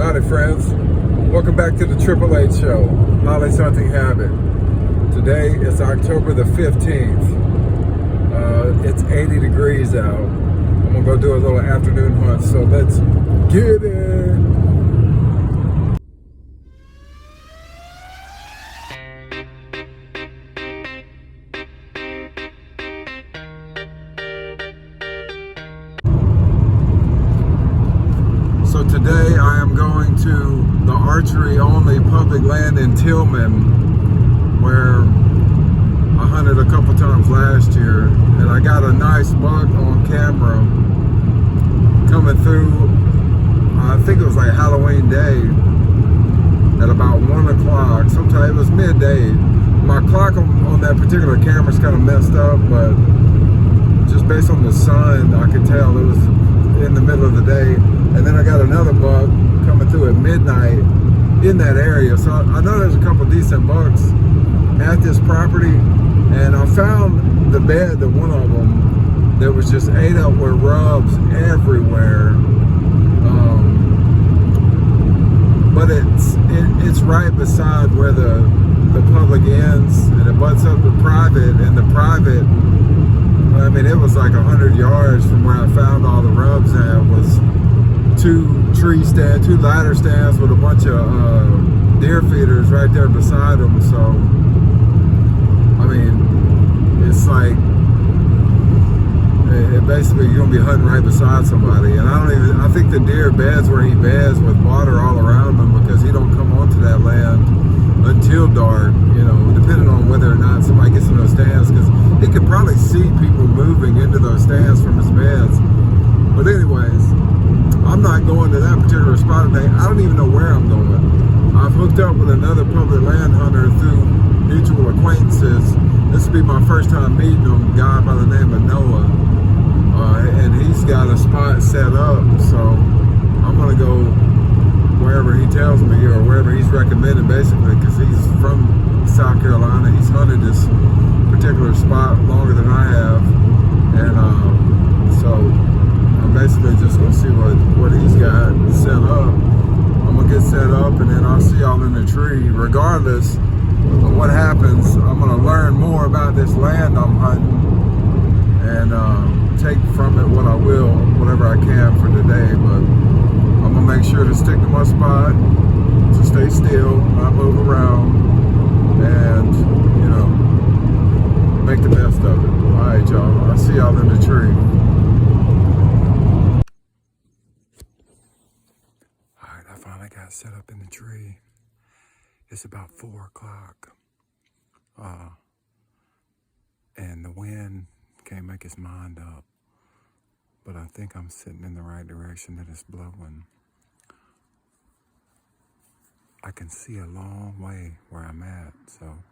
Howdy friends, welcome back to the Triple H Show, Holly's Hunting Habit. Today is October the 15th. It's 80 degrees out. I'm gonna go do a little afternoon hunt, so let's get it. So today I am going to the archery only public land in Tillman, where I hunted a couple times last year, and I got a nice buck on camera coming through. I think it was like Halloween day at about 1 o'clock. Sometime it was midday. My clock on that particular camera is kind of messed up, but just based on the sun, I could tell it was in the middle of the day. And then I got another buck coming through at midnight in that area. So I know there's a couple decent bucks at this property. And I found the bed that one of them that was just ate up with rubs everywhere. But it's right beside where the public ends, and it butts up the private, and the private, I mean, it was like 100 yards from where I found all the rubs at was two ladder stands with a bunch of deer feeders right there beside them. So I mean, it's like it basically you're gonna be hunting right beside somebody. And I think the deer beds where he beds with water all around him, because he don't come onto that land until dark, you know, depending on whether or not somebody gets in those stands, because he could probably see people moving into those stands from his beds. But anyways, I'm not going to that particular spot today. I don't even know where I'm going. I've hooked up with another public land hunter through mutual acquaintances. This will be my first time meeting him, a guy by the name of Noah. And he's got a spot set up, so I'm gonna go wherever he tells me, or wherever he's recommended, basically, because he's from South Carolina. He's hunted this particular spot longer than I have, and so I'm basically just gonna see what he's got set up. I'm gonna get set up, and then I'll see y'all in the tree. Regardless of what happens, I'm gonna learn more about this land I'm hunting, and take from it what I will, whatever I can for today. But I'm gonna make sure to stick to my spot, to stay still, not move around, and you know, make the best of it. All right, y'all. I'll see y'all in the tree. All right, I finally got set up in the tree. It's about 4 o'clock, and the wind can't make its mind up. But I think I'm sitting in the right direction that it's blowing. I can see a long way where I'm at, so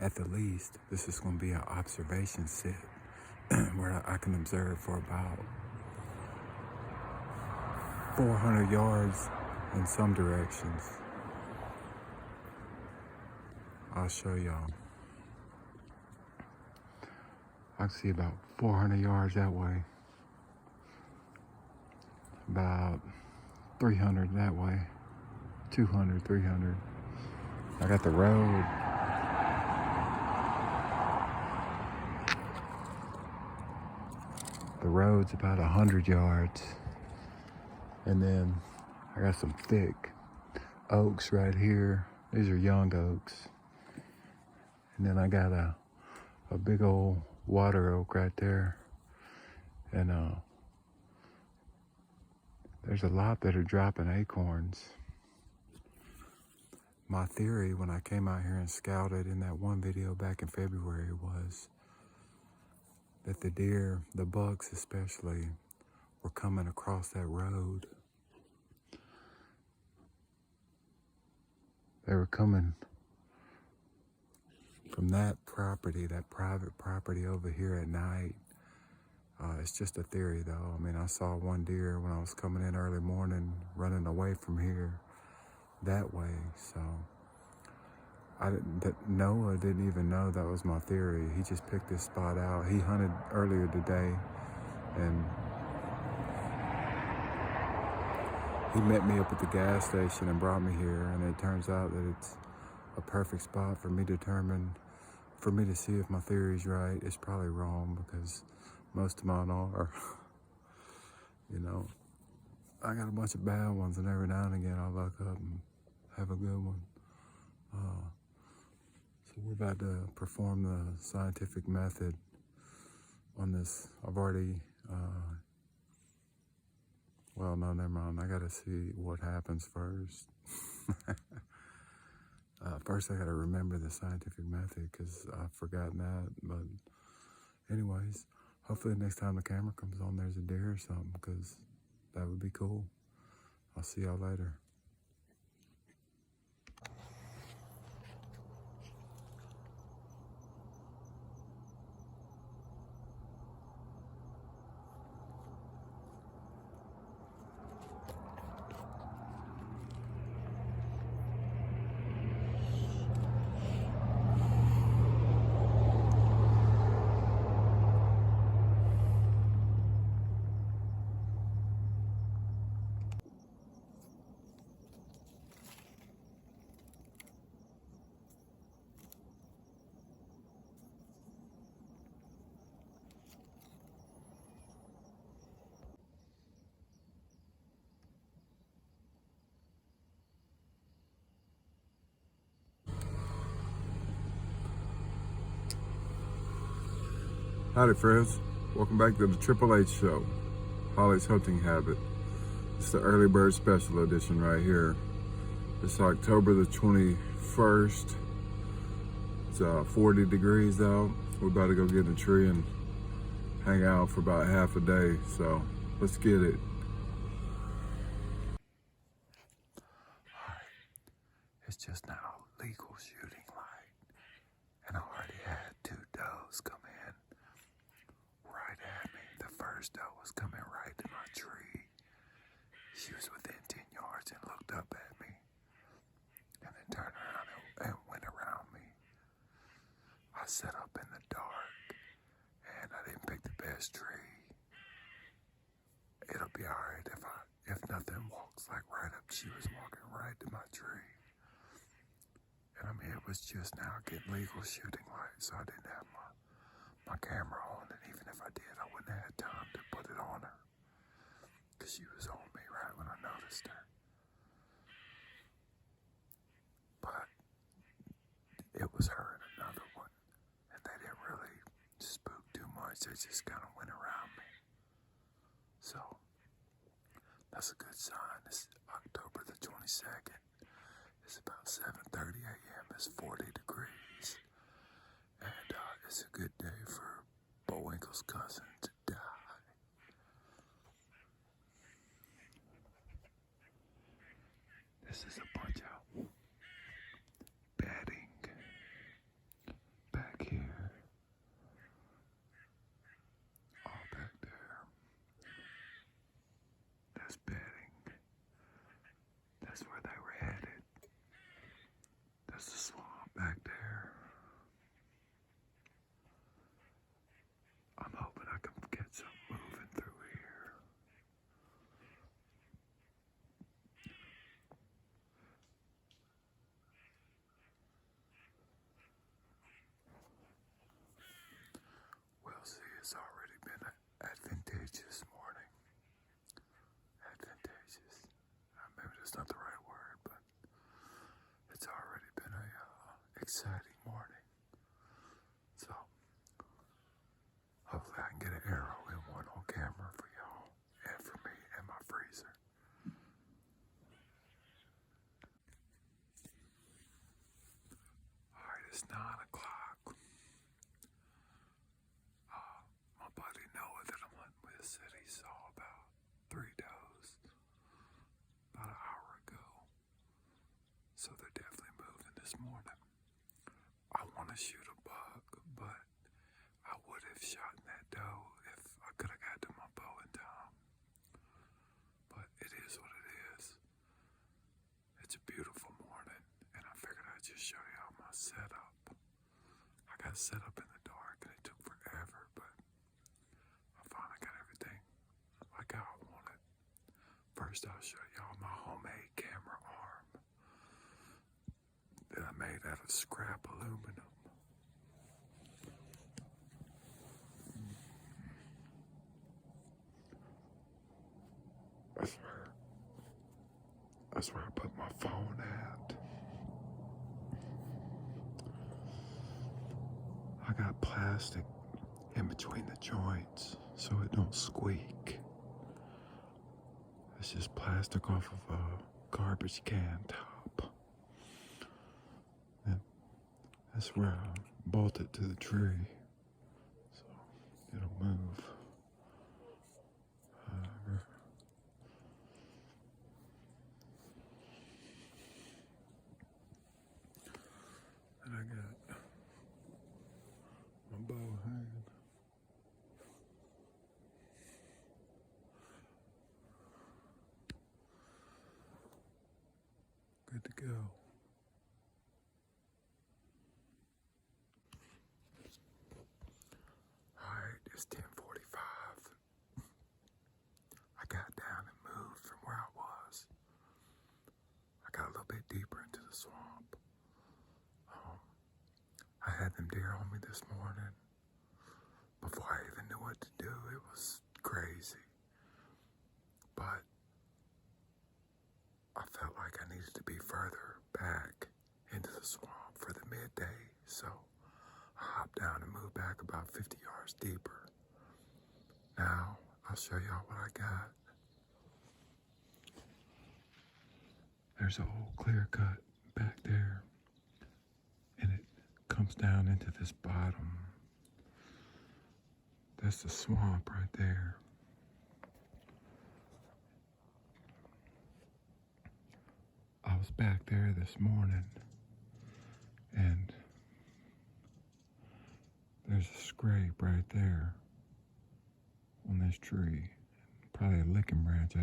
at the least, this is going to be an observation sit where I can observe for about 400 yards in some directions. I'll show y'all. I can see about 400 yards that way. About 300 that way, 200, 300. I got the road. The road's about 100 yards. And then I got some thick oaks right here. These are young oaks. And then I got a big old water oak right there. And there's a lot that are dropping acorns. My theory when I came out here and scouted in that one video back in February was that the deer, the bucks especially, were coming across that road. They were coming from that property, that private property over here at night. It's just a theory though. I mean, I saw one deer when I was coming in early morning running away from here that way. So Noah didn't even know that was my theory. He just picked this spot out. He hunted earlier today, and he met me up at the gas station and brought me here, and it turns out that it's a perfect spot for me to see if my theory's right. It's probably wrong because most of mine are. You know, I got a bunch of bad ones, and every now and again I luck up and have a good one. So we're about to perform the scientific method on this. I've already, well, no, never mind. I gotta see what happens first. First, I gotta remember the scientific method because I've forgotten that. But anyways, hopefully next time the camera comes on, there's a deer or something, because that would be cool. I'll see y'all later. Howdy friends, welcome back to the Triple H Show, Holly's Hunting Habit. It's the early bird special edition right here. It's October the 21st. It's 40 degrees out. We're about to go get in a tree and hang out for about half a day, so let's get it. Alright, it's just now legal shooting light, and I already had 2 does come in right at me. The first doe was coming right to my tree. She was within 10 yards and looked up at me, and then turned around and went around me. I set up in the dark, and I didn't pick the best tree. It'll be alright if nothing walks like right up. She was walking right to my tree. And I mean, it was just now getting legal shooting light, so I didn't have my camera on, and even if I did, I wouldn't have had time to put it on her, because she was on me right when I noticed her. But it was her and another one, and they didn't really spook too much. They just kind of went around me. So that's a good sign. It's October the 22nd. It's about 7:30 a.m. It's 40 degrees. And it's a good day for Bullwinkle's cousin to die. This is a bunch of bedding back here. All back there. That's bedding. That's where they were headed. That's the swamp back there. I'm hoping I can get some moving through here. We'll see, it's already been an advantageous morning. Advantageous. Maybe that's not the right word, but it's already been a exciting morning. So hopefully I can get an arrow in one on camera for y'all and for me and my freezer. Alright, it's 9 o'clock. My buddy Noah that I'm hunting with said he saw about 3 does about an hour ago. So they're definitely moving this morning. I want to shoot a buck, but I would have shot that doe if I could have got to my bow in time. But it is what it is. It's a beautiful morning, and I figured I'd just show y'all my setup. I got set up in the dark, and it took forever, but I finally got everything like how I wanted. First First, I'll show y'all my homemade camera arm that I made out of scrap aluminum. That's where I put my phone at. I got plastic in between the joints so it don't squeak. It's just plastic off of a garbage can top. And that's where I bolt it to the tree so it'll move. And I got my bow hanging. Good to go. Alright, it's 10:45. I got down and moved from where I was. I got a little bit deeper into the swamp. I had them deer on me this morning. Before I even knew what to do, it was crazy. But I felt like I needed to be further back into the swamp for the midday, so I hopped down and moved back about 50 yards deeper. Now, I'll show y'all what I got. There's an old clear cut back there, and it comes down into this bottom. That's the swamp right there. I was back there this morning, and there's a scrape right there on this tree. Probably a licking branch.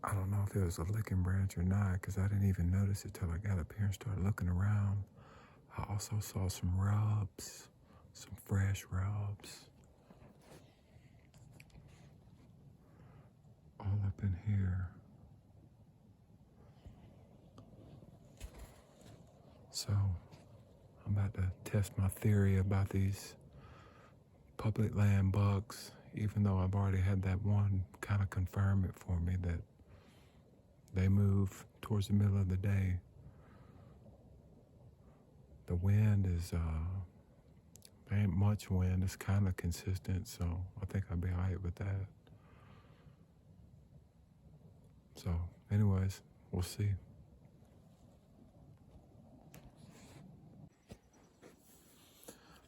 I don't know if it was a licking branch or not, because I didn't even notice it till I got up here and started looking around. I also saw some rubs, some fresh rubs. All up in here. So, I'm about to test my theory about these public land bugs, even though I've already had that one kind of confirm it for me that they move towards the middle of the day. The wind is, there ain't much wind. It's kind of consistent, so I think I'll be all right with that. So, anyways, we'll see.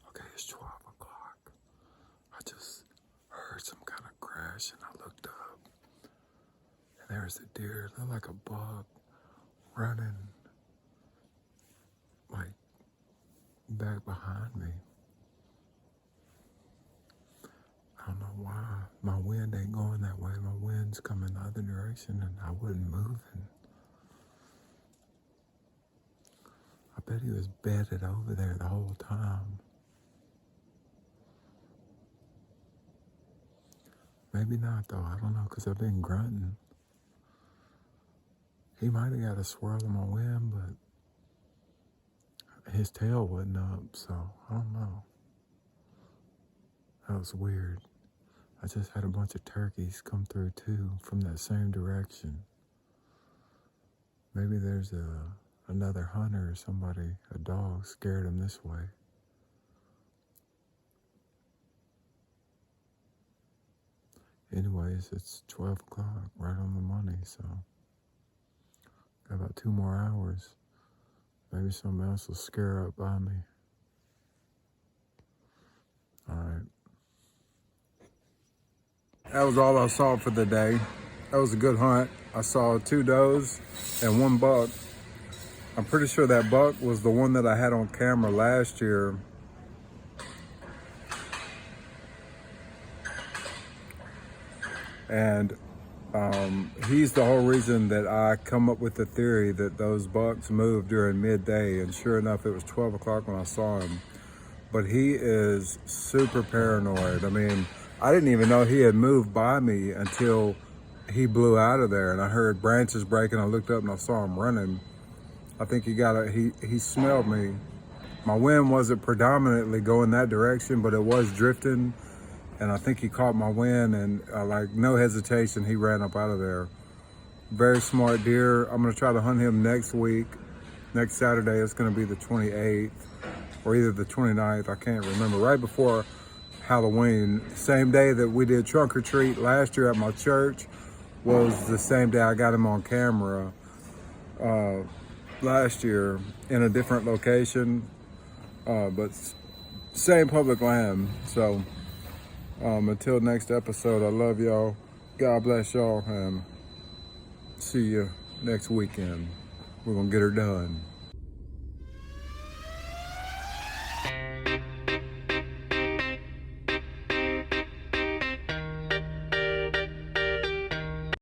Okay, it's 12 o'clock. I just heard some kind of crash and I looked up. And there's a deer, it looked like a bug, running like back behind me. I don't know why. My wind ain't going that way. My wind's coming the other direction and I wasn't moving. I bet he was bedded over there the whole time. Maybe not though, I don't know, because I've been grunting. He might have got a swirl in my wind, but his tail wasn't up, so I don't know. That was weird. I just had a bunch of turkeys come through too from that same direction. Maybe there's another hunter or somebody, a dog scared him this way. Anyways, it's 12 o'clock, right on the money, so got about 2 more hours. Maybe something else will scare up by me. All right. That was all I saw for the day. That was a good hunt. I saw 2 does and 1 buck. I'm pretty sure that buck was the one that I had on camera last year. And he's the whole reason that I come up with the theory that those bucks move during midday. And sure enough, it was 12 o'clock when I saw him. But he is super paranoid. I mean, I didn't even know he had moved by me until he blew out of there, and I heard branches breaking. I looked up and I saw him running. I think he smelled me. My wind wasn't predominantly going that direction, but it was drifting, and I think he caught my wind, and like no hesitation, he ran up out of there. Very smart deer. I'm gonna try to hunt him next week. Next Saturday, it's gonna be the 28th or either the 29th, I can't remember. Right before Halloween, same day that we did trunk or treat last year at my church was the same day I got him on camera last year in a different location. But same public land. So until next episode, I love y'all. God bless y'all, and see you next weekend. We're gonna get her done.